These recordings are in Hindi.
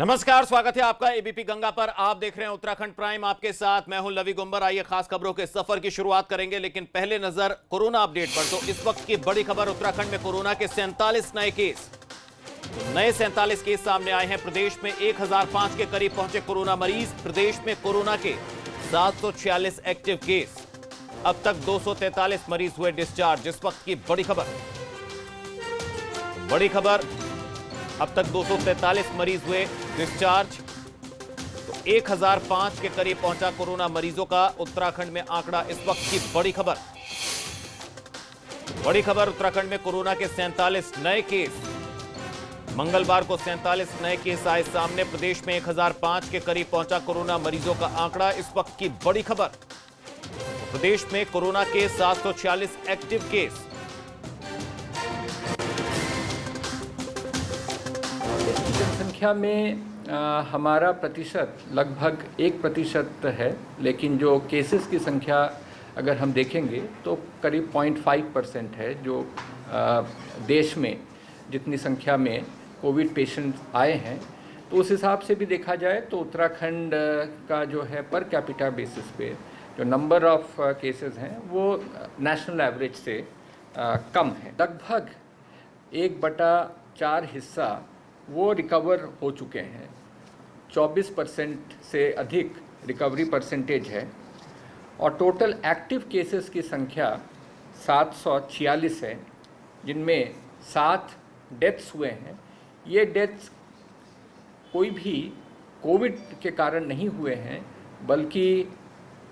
नमस्कार, स्वागत है आपका एबीपी गंगा पर। आप देख रहे हैं उत्तराखंड प्राइम, आपके साथ मैं हूं लवी गुंबर। आइए खास खबरों के सफर की शुरुआत करेंगे, लेकिन पहले नजर कोरोना अपडेट पर। तो इस वक्त की बड़ी खबर, उत्तराखंड में कोरोना के 47 नए केस। तो नए 47 केस सामने आए हैं। प्रदेश में 1005 के करीब पहुंचे कोरोना मरीज। प्रदेश में कोरोना के 746 एक्टिव केस। अब तक 243 मरीज हुए डिस्चार्ज। इस वक्त की बड़ी खबर, अब तक 243 मरीज हुए डिस्चार्ज। तो 1005 के करीब पहुंचा कोरोना मरीजों का उत्तराखंड में आंकड़ा। इस वक्त की बड़ी खबर, उत्तराखंड में कोरोना के 47 नए केस। मंगलवार को 47 नए केस आए सामने। प्रदेश में 1005 के करीब पहुंचा कोरोना मरीजों का आंकड़ा। इस वक्त की बड़ी खबर, प्रदेश में कोरोना के 746 एक्टिव केस। जनसंख्या में हमारा प्रतिशत लगभग 1% है, लेकिन जो केसेस की संख्या अगर हम देखेंगे तो करीब 0.5% है। जो देश में जितनी संख्या में कोविड पेशेंट आए हैं, तो उस हिसाब से भी देखा जाए तो उत्तराखंड का जो है पर कैपिटा बेसिस पे जो नंबर ऑफ केसेस हैं वो नेशनल एवरेज से कम है। लगभग 1/4 हिस्सा वो रिकवर हो चुके हैं। 24% से अधिक रिकवरी परसेंटेज है और टोटल एक्टिव केसेस की संख्या 746 है, जिनमें 7 डेथ्स हुए हैं। ये डेथ्स कोई भी कोविड के कारण नहीं हुए हैं, बल्कि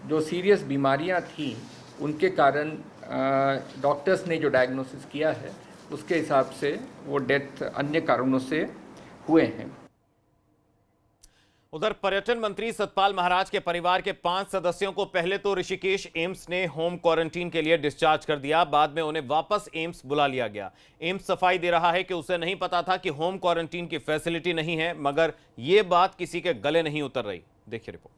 जो सीरियस बीमारियां थीं उनके कारण डॉक्टर्स ने जो डायग्नोसिस किया है उसके हिसाब से वो डेथ अन्य कारणों से हुए हैं। उधर पर्यटन मंत्री सतपाल महाराज के परिवार के 5 सदस्यों को पहले तो ऋषिकेश एम्स ने होम क्वारंटीन के लिए डिस्चार्ज कर दिया। बाद में उन्हें वापस एम्स बुला लिया गया। एम्स सफाई दे रहा है कि उसे नहीं पता था कि होम क्वारंटीन की फैसिलिटी नहीं है, मगर यह बात किसी के गले नहीं उतर रही। देखिए रिपोर्ट।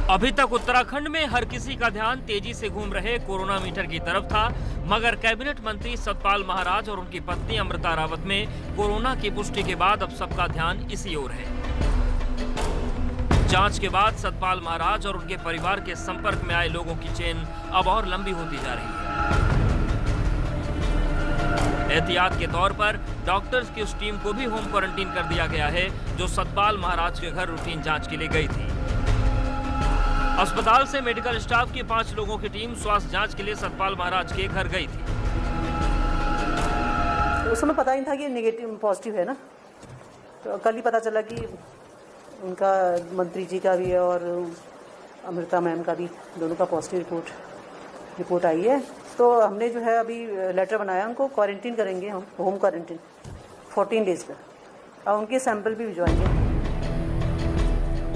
अभी तक उत्तराखंड में हर किसी का ध्यान तेजी से घूम रहे कोरोना मीटर की तरफ था, मगर कैबिनेट मंत्री सतपाल महाराज और उनकी पत्नी अमृता रावत में कोरोना की पुष्टि के बाद अब सबका ध्यान इसी ओर है। जांच के बाद सतपाल महाराज और उनके परिवार के संपर्क में आए लोगों की चेन अब और लंबी होती जा रही है। एहतियात के तौर पर डॉक्टर्स की उस टीम को भी होम क्वारंटीन कर दिया गया है जो सतपाल महाराज के घर रूटीन जांच के लिए गई थी। अस्पताल से मेडिकल स्टाफ की 5 लोगों की टीम स्वास्थ्य जांच के लिए सतपाल महाराज के घर गई थी। उस समय पता ही था कि नेगेटिव पॉजिटिव है ना, तो कल ही पता चला कि उनका मंत्री जी का भी है और अमृता मैम का भी, दोनों का पॉजिटिव रिपोर्ट आई है। तो हमने जो है अभी लेटर बनाया, उनको क्वारंटीन करेंगे हम, होम क्वारंटीन 14 डेज का, और उनके सैंपल भी भिजवाएंगे।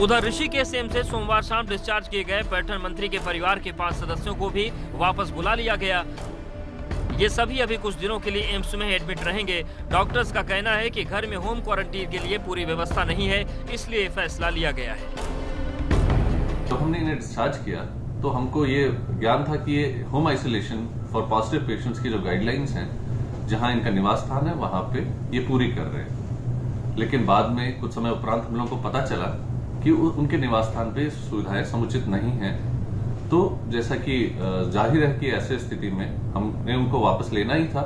उधर ऋषिकेश एम्स से सोमवार शाम डिस्चार्ज किए गए पर्यटन मंत्री के परिवार के 5 सदस्यों को भी वापस बुला लिया गया। ये सभी अभी कुछ दिनों के लिए एम्स में एडमिट रहेंगे। डॉक्टर्स का कहना है कि घर में होम क्वारंटीन के लिए पूरी व्यवस्था नहीं है, इसलिए फैसला लिया गया है। जब हमने इन्हें डिस्चार्ज किया तो हमको ये ज्ञान था कि ये home isolation for positive patients की जो गाइडलाइंस हैं, जहां इनका निवास स्थान है वहां पे ये पूरी कर रहे हैं। लेकिन बाद में कुछ समय उपरांत हम लोगों को पता चला कि उनके निवास स्थान पे सुविधाएं समुचित नहीं हैं। तो जैसा कि जाहिर है कि ऐसे स्थिति में हमने उनको वापस लेना ही था।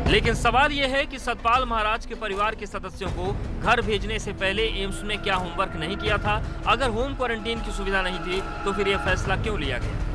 लेकिन सवाल यह है कि सतपाल महाराज के परिवार के सदस्यों को घर भेजने से पहले एम्स में क्या होमवर्क नहीं किया था? अगर होम क्वारंटीन की सुविधा नहीं थी तो फिर यह फैसला क्यों लिया गया?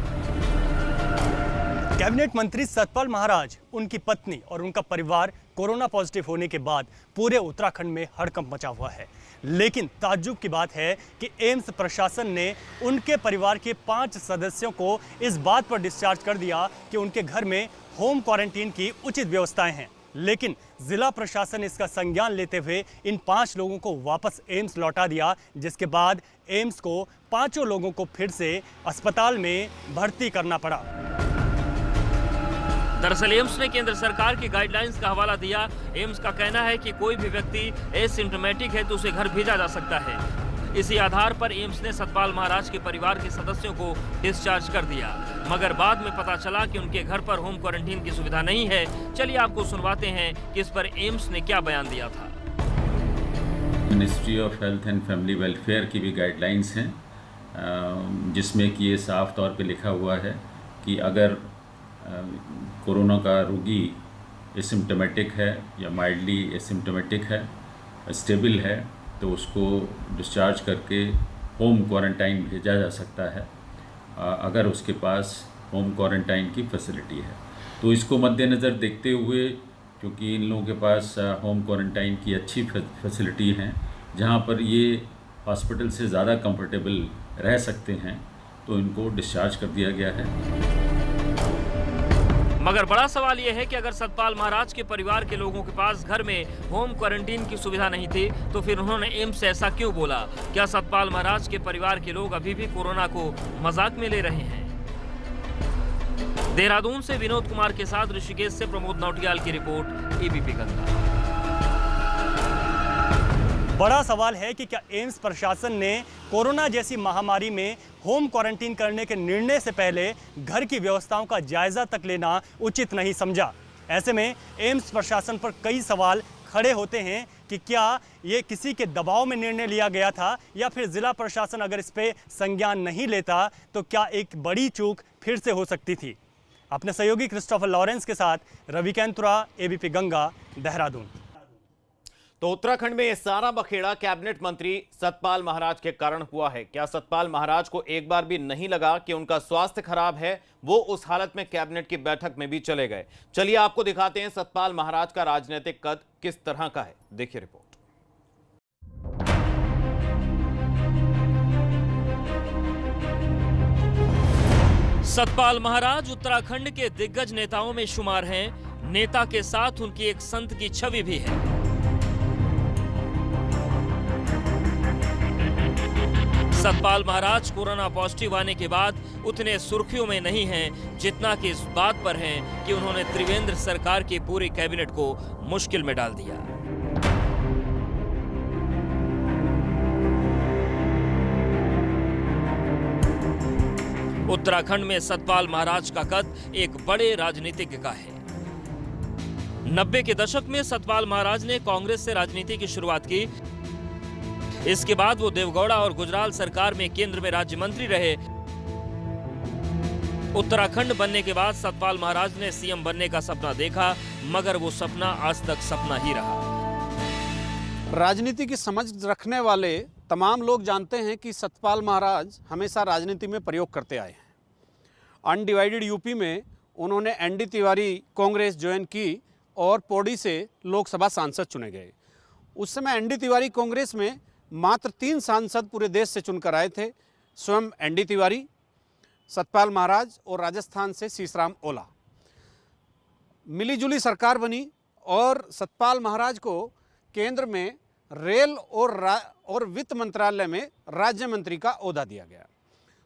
कैबिनेट मंत्री सतपाल महाराज, उनकी पत्नी और उनका परिवार कोरोना पॉजिटिव होने के बाद पूरे उत्तराखंड में हड़कंप मचा हुआ है। लेकिन ताज्जुब की बात है कि एम्स प्रशासन ने उनके परिवार के 5 सदस्यों को इस बात पर डिस्चार्ज कर दिया कि उनके घर में होम क्वारंटीन की उचित व्यवस्थाएं हैं। लेकिन जिला प्रशासन इसका संज्ञान लेते हुए इन 5 लोगों को वापस एम्स लौटा दिया, जिसके बाद एम्स को 5 लोगों को फिर से अस्पताल में भर्ती करना पड़ा। दरअसल एम्स ने केंद्र सरकार की गाइडलाइंस का हवाला दिया। एम्स का कहना है कि कोई भी व्यक्ति एसिम्प्टोमेटिक है तो उसे घर भेजा जा सकता है। इसी आधार पर एम्स ने सतपाल महाराज के परिवार के सदस्यों को डिस्चार्ज कर दिया, मगर बाद में पता चला कि उनके घर पर होम क्वारंटीन की सुविधा नहीं है। चलिए आपको सुनवाते हैं कि इस पर एम्स ने क्या बयान दिया था। Ministry of health and family welfare की भी गाइडलाइंस हैं, जिसमें कि ये साफ तौर पे लिखा हुआ है कि अगर कोरोना का रोगी एसिम्प्टोमेटिक है या माइल्डली एसिम्प्टोमेटिक है, स्टेबल है, तो उसको डिस्चार्ज करके होम क्वारंटाइन भेजा जा सकता है अगर उसके पास होम क्वारंटाइन की फैसिलिटी है। तो इसको मद्देनज़र देखते हुए, क्योंकि इन लोगों के पास होम क्वारंटाइन की अच्छी फैसिलिटी हैं, जहां पर ये हॉस्पिटल से ज़्यादा कंफर्टेबल रह सकते हैं, तो इनको डिस्चार्ज कर दिया गया है। मगर बड़ा सवाल यह है कि अगर सतपाल महाराज के परिवार के लोगों के पास घर में होम क्वारंटीन की सुविधा नहीं थी, तो फिर उन्होंने एम्स से ऐसा क्यों बोला? क्या सतपाल महाराज के परिवार के लोग अभी भी कोरोना को मजाक में ले रहे हैं? देहरादून से विनोद कुमार के साथ ऋषिकेश से प्रमोद नौटियाल की रिपोर्ट, एबीपी गंगा। बड़ा सवाल है कि क्या एम्स प्रशासन ने कोरोना जैसी महामारी में होम क्वारंटीन करने के निर्णय से पहले घर की व्यवस्थाओं का जायजा तक लेना उचित नहीं समझा। ऐसे में एम्स प्रशासन पर कई सवाल खड़े होते हैं कि क्या ये किसी के दबाव में निर्णय लिया गया था, या फिर जिला प्रशासन अगर इस पे संज्ञान नहीं लेता तो क्या एक बड़ी चूक फिर से हो सकती थी। अपने सहयोगी क्रिस्टोफर लॉरेंस के साथ रवि कैंतुरा, एबीपी गंगा, देहरादून। तो उत्तराखंड में यह सारा बखेड़ा कैबिनेट मंत्री सतपाल महाराज के कारण हुआ है। क्या सतपाल महाराज को एक बार भी नहीं लगा कि उनका स्वास्थ्य खराब है? वो उस हालत में कैबिनेट की बैठक में भी चले गए। चलिए आपको दिखाते हैं सतपाल महाराज का राजनीतिक कद किस तरह का है। देखिए रिपोर्ट। सतपाल महाराज उत्तराखंड के दिग्गज नेताओं में शुमार हैं। नेता के साथ उनकी एक संत की छवि भी है। सतपाल महाराज कोरोना पॉजिटिव आने के बाद उतने सुर्खियों में नहीं हैं जितना कि इस बात पर हैं कि उन्होंने त्रिवेंद्र सरकार के पूरे कैबिनेट को मुश्किल में डाल दिया। उत्तराखंड में सतपाल महाराज का कद एक बड़े राजनीतिज्ञ का है। 90 के दशक में सतपाल महाराज ने कांग्रेस से राजनीति की शुरुआत की। इसके बाद वो देवगौड़ा और गुजराल सरकार में केंद्र में राज्य मंत्री रहे। उत्तराखंड बनने के बाद सतपाल महाराज ने सीएम बनने का सपना देखा, मगर वो सपना आज तक सपना ही रहा। राजनीति की समझ रखने वाले तमाम लोग जानते हैं कि सतपाल महाराज हमेशा राजनीति में प्रयोग करते आए हैं। अनडिवाइडेड यूपी में उन्होंने एनडी तिवारी कांग्रेस ज्वाइन की और पौड़ी से लोकसभा सांसद चुने गए। उस समय एनडी तिवारी कांग्रेस में मात्र 3 सांसद पूरे देश से चुनकर आए थे, स्वयं एनडी तिवारी, सतपाल महाराज और राजस्थान से शीशराम ओला। मिलीजुली सरकार बनी और सतपाल महाराज को केंद्र में रेल और वित्त मंत्रालय में राज्य मंत्री का ओहदा दिया गया।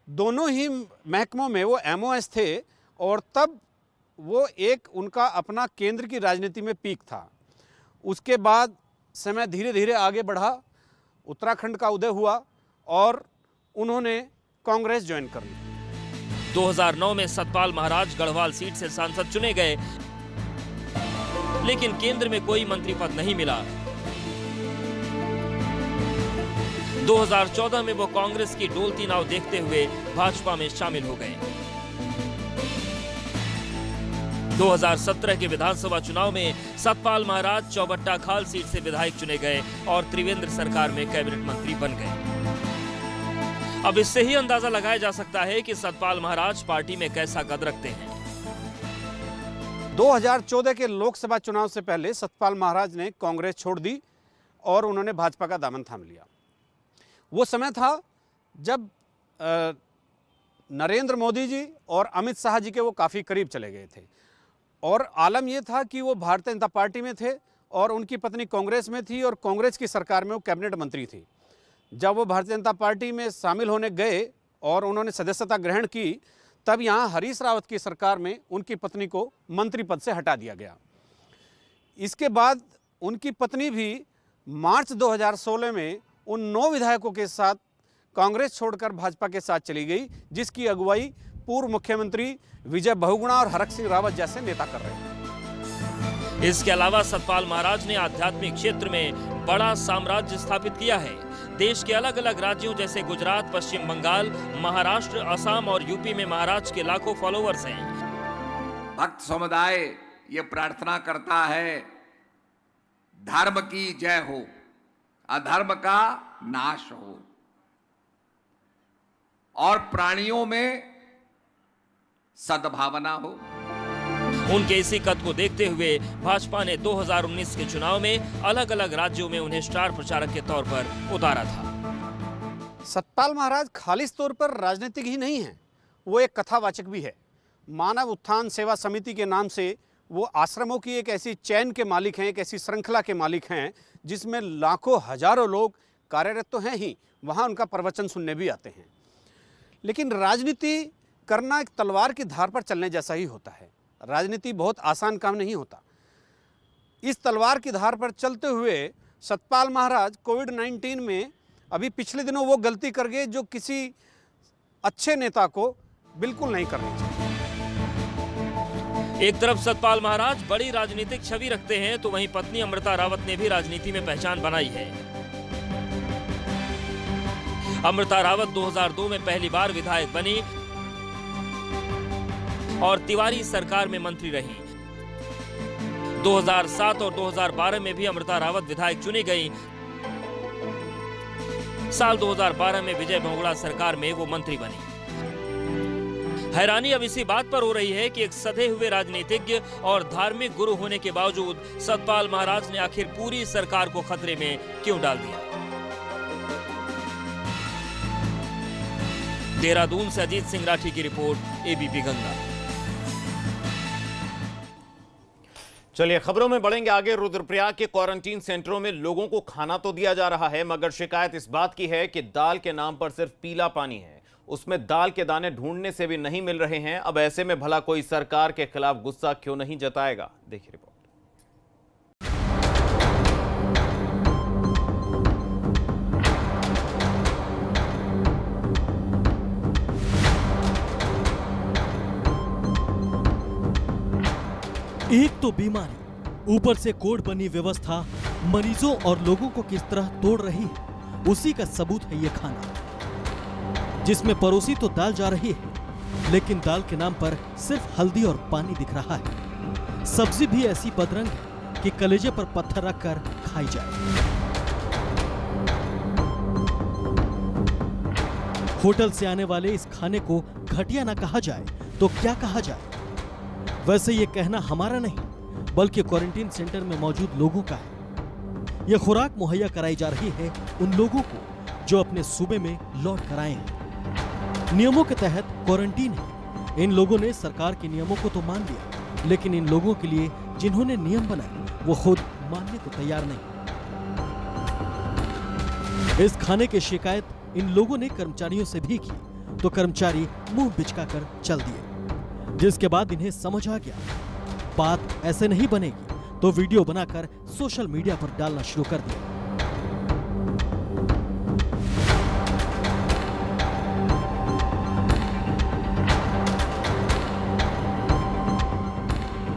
दोनों ही महकमों में वो एमओएस थे और तब वो एक उनका अपना केंद्र की राजनीति में पीक था। उसके बाद समय धीरे धीरे आगे बढ़ा, उत्तराखंड का उदय हुआ और उन्होंने कांग्रेस ज्वाइन कर ली। 2009 में सतपाल महाराज गढ़वाल सीट से सांसद चुने गए, लेकिन केंद्र में कोई मंत्री पद नहीं मिला। 2014 में वो कांग्रेस की डोलती नाव देखते हुए भाजपा में शामिल हो गए। 2017 के विधानसभा चुनाव में सतपाल महाराज चौबट्टा खाल सीट से विधायक चुने गए और त्रिवेंद्र सरकार में कैबिनेट मंत्री बन गए। अब इससे ही अंदाजा लगाया जा सकता है कि सतपाल महाराज पार्टी में कैसा कद रखते हैं। 2014 के लोकसभा चुनाव से पहले सतपाल महाराज ने कांग्रेस छोड़ दी और उन्होंने भाजपा का दामन थाम लिया। वो समय था जब नरेंद्र मोदी जी और अमित शाह जी के वो काफ़ी करीब चले गए थे और आलम ये था कि वो भारतीय जनता पार्टी में थे और उनकी पत्नी कांग्रेस में थी और कांग्रेस की सरकार में वो कैबिनेट मंत्री थी। जब वो भारतीय जनता पार्टी में शामिल होने गए और उन्होंने सदस्यता ग्रहण की, तब यहाँ हरीश रावत की सरकार में उनकी पत्नी को मंत्री पद से हटा दिया गया। इसके बाद उनकी पत्नी भी मार्च 2016 में उन 9 विधायकों के साथ कांग्रेस छोड़कर भाजपा के साथ चली गई, जिसकी अगुवाई पूर्व मुख्यमंत्री विजय बहुगुणा और हरक सिंह रावत जैसे नेता कर रहे हैं। इसके अलावा सतपाल महाराज ने आध्यात्मिक क्षेत्र में बड़ा साम्राज्य स्थापित किया है। देश के अलग अलग राज्यों जैसे गुजरात, पश्चिम बंगाल, महाराष्ट्र, असम और यूपी में महाराज के लाखों फॉलोअर्स हैं। भक्त समुदाय ये प्रार्थना करता है, धर्म की जय हो, अधर्म का नाश हो और प्राणियों में सद्भावना हो। उनके इसी कद को देखते हुए भाजपा ने 2019 के चुनाव में अलग अलग राज्यों में उन्हें स्टार प्रचारक के तौर पर उतारा था। सतपाल महाराज खालिस तौर पर राजनीतिक ही नहीं है, वो एक कथावाचक भी है। मानव उत्थान सेवा समिति के नाम से वो आश्रमों की एक ऐसी चैन के मालिक हैं, एक ऐसी श्रृंखला के मालिक हैं जिसमें लाखों हजारों लोग कार्यरत तो हैं ही, वहाँ उनका प्रवचन सुनने भी आते हैं। लेकिन राजनीति करना एक तलवार की धार पर चलने जैसा ही होता है। राजनीति बहुत आसान काम नहीं होता। इस तलवार की धार पर चलते हुए सतपाल महाराज कोविड-19 में अभी पिछले दिनों वो गलती कर गए जो किसी अच्छे नेता को बिल्कुल नहीं करनी चाहिए। एक तरफ सतपाल महाराज बड़ी राजनीतिक छवि रखते हैं, तो वहीं पत्नी अमृता रावत ने भी राजनीति में पहचान बनाई है। अमृता रावत 2002 में पहली बार विधायक बनी और तिवारी सरकार में मंत्री रही। 2007 और 2012 में भी अमृता रावत विधायक चुनी गई। साल 2012 में विजय बहुगुणा सरकार में वो मंत्री बनी। हैरानी अब इसी बात पर हो रही है कि एक सधे हुए राजनीतिज्ञ और धार्मिक गुरु होने के बावजूद सतपाल महाराज ने आखिर पूरी सरकार को खतरे में क्यों डाल दिया। देहरादून से अजीत सिंह राठी की रिपोर्ट, एबीपी गंगा। चलिए खबरों में बढ़ेंगे आगे। रुद्रप्रयाग के क्वारंटीन सेंटरों में लोगों को खाना तो दिया जा रहा है, मगर शिकायत इस बात की है कि दाल के नाम पर सिर्फ पीला पानी है, उसमें दाल के दाने ढूंढने से भी नहीं मिल रहे हैं। अब ऐसे में भला कोई सरकार के खिलाफ गुस्सा क्यों नहीं जताएगा? देखिए रिपोर्ट। एक तो बीमारी, ऊपर से कोड बनी व्यवस्था मरीजों और लोगों को किस तरह तोड़ रही है, उसी का सबूत है ये खाना, जिसमें परोसी तो दाल जा रही है, लेकिन दाल के नाम पर सिर्फ हल्दी और पानी दिख रहा है। सब्जी भी ऐसी बदरंग है कि कलेजे पर पत्थर रखकर खाई जाए। होटल से आने वाले इस खाने को घटिया ना कहा जाए तो क्या कहा जाए? वैसे ये कहना हमारा नहीं, बल्कि क्वारंटीन सेंटर में मौजूद लोगों का है। यह खुराक मुहैया कराई जा रही है उन लोगों को जो अपने सूबे में लौट कर आए हैं। नियमों के तहत क्वारंटीन है। इन लोगों ने सरकार के नियमों को तो मान लिया, लेकिन इन लोगों के लिए जिन्होंने नियम बनाए वो खुद मानने को तैयार नहीं। इस खाने की शिकायत इन लोगों ने कर्मचारियों से भी की, तो कर्मचारी मुंह बिचकाकर चल दिए, जिसके बाद इन्हें समझ आ गया बात ऐसे नहीं बनेगी, तो वीडियो बनाकर सोशल मीडिया पर डालना शुरू कर दिया।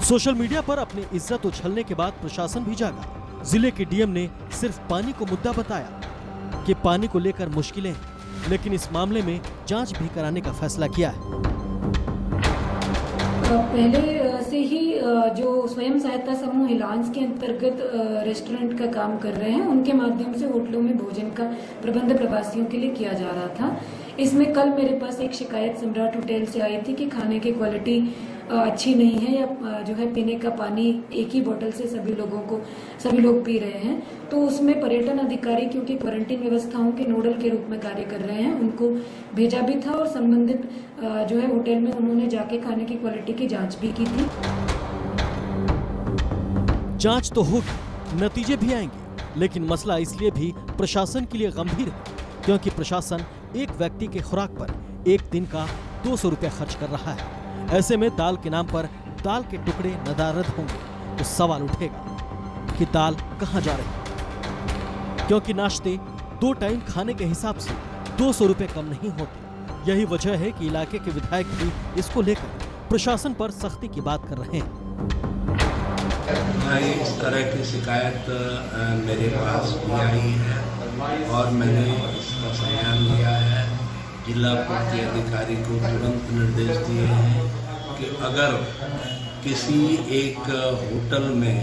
सोशल मीडिया पर अपनी इज्जत उछलने के बाद प्रशासन भी जागा। जिले के डीएम ने सिर्फ पानी को मुद्दा बताया कि पानी को लेकर मुश्किलें हैं, लेकिन इस मामले में जांच भी कराने का फैसला किया है। पहले से ही जो स्वयं सहायता समूह हिलांस के अंतर्गत रेस्टोरेंट का काम कर रहे हैं, उनके माध्यम से होटलों में भोजन का प्रबंध प्रवासियों के लिए किया जा रहा था। इसमें कल मेरे पास एक शिकायत सम्राट होटल से आई थी कि खाने की क्वालिटी अच्छी नहीं है, या जो है पीने का पानी एक ही बोतल से सभी लोग पी रहे हैं। तो उसमें पर्यटन अधिकारी, क्योंकि क्वारंटीन व्यवस्थाओं के नोडल के रूप में कार्य कर रहे हैं, उनको भेजा भी था और संबंधित जो है होटल में उन्होंने जाके खाने की क्वालिटी की जांच भी की थी। जांच तो होगी, नतीजे भी आएंगे, लेकिन मसला इसलिए भी प्रशासन के लिए गंभीर है क्योंकि प्रशासन एक व्यक्ति के खुराक पर एक दिन का 200 रुपया खर्च कर रहा है। ऐसे में दाल के नाम पर दाल के टुकड़े नदारद होंगे तो सवाल उठेगा कि दाल कहां जा रही है, क्योंकि नाश्ते 2 टाइम खाने के हिसाब से 200 रुपए कम नहीं होते। यही वजह है कि इलाके के विधायक भी इसको लेकर प्रशासन पर सख्ती की बात कर रहे हैं। इस तरह की शिकायत मेरे पास भी आई है और मैंने इसका संज्ञान लिया है। जिला पूर्ति अधिकारी को तुरंत निर्देश दिए हैं कि अगर किसी एक होटल में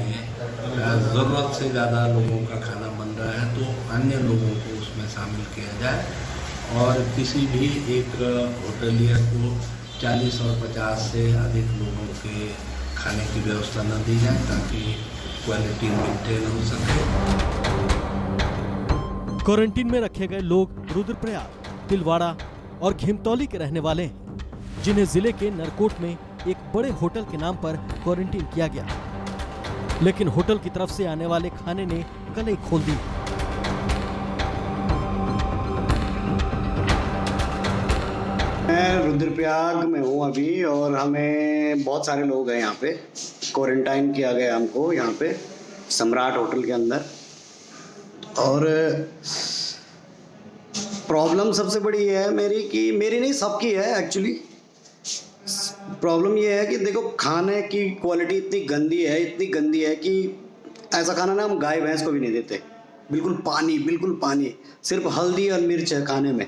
ज़रूरत से ज़्यादा लोगों का खाना बन रहा है तो अन्य लोगों को उसमें शामिल किया जाए और किसी भी एक होटलियर को 40 और 50 से अधिक लोगों के खाने की व्यवस्था न दी जाए ताकि क्वालिटी मेंटेन हो सके। क्वारंटीन में रखे गए लोग रुद्रप्रयाग, तिलवाड़ा और खिमतौली के रहने वाले हैं, जिन्हें जिले के नरकोट में एक बड़े होटल के नाम पर क्वारंटीन किया गया। लेकिन होटल की तरफ से आने वाले खाने ने गले खोल दी। मैं रुद्रप्रयाग में हूँ अभी और हमें बहुत सारे लोग हैं यहाँ पे। क्वारंटाइन किया गया हमको यहाँ पे सम्राट होटल के अंदर। और प्रॉब्लम सबसे बड़ी ये है मेरी नहीं सबकी है एक्चुअली। प्रॉब्लम ये है कि देखो खाने की क्वालिटी इतनी गंदी है कि ऐसा खाना ना हम गाय भैंस को भी नहीं देते। बिल्कुल पानी, सिर्फ हल्दी और मिर्च है खाने में।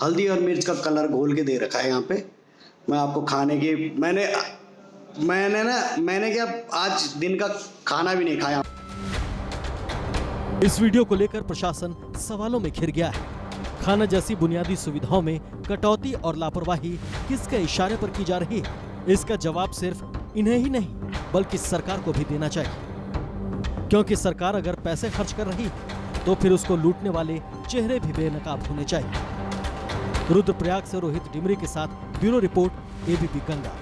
हल्दी और मिर्च का कलर घोल के दे रखा है यहाँ पे। मैं आपको खाने की मैंने क्या आज दिन का खाना भी नहीं खाया। इस वीडियो को लेकर प्रशासन सवालों में घिर गया है। खाना जैसी बुनियादी सुविधाओं में कटौती और लापरवाही किसके इशारे पर की जा रही है, इसका जवाब सिर्फ इन्हें ही नहीं बल्कि सरकार को भी देना चाहिए। क्योंकि सरकार अगर पैसे खर्च कर रही है तो फिर उसको लूटने वाले चेहरे भी बेनकाब होने चाहिए। रुद्रप्रयाग से रोहित डिमरी के साथ ब्यूरो रिपोर्ट, एबीपी गंगा।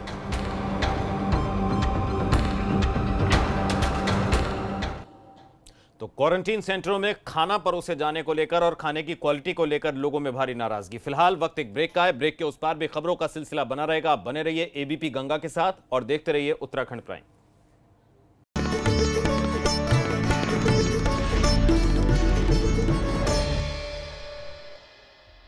तो क्वारंटीन सेंटरों में खाना परोसे जाने को लेकर और खाने की क्वालिटी को लेकर लोगों में भारी नाराजगी। फिलहाल वक्त एक ब्रेक का है। ब्रेक के उस पार भी खबरों का सिलसिला बना रहेगा। आप बने रहिए एबीपी गंगा के साथ और देखते रहिए उत्तराखंड प्राइम।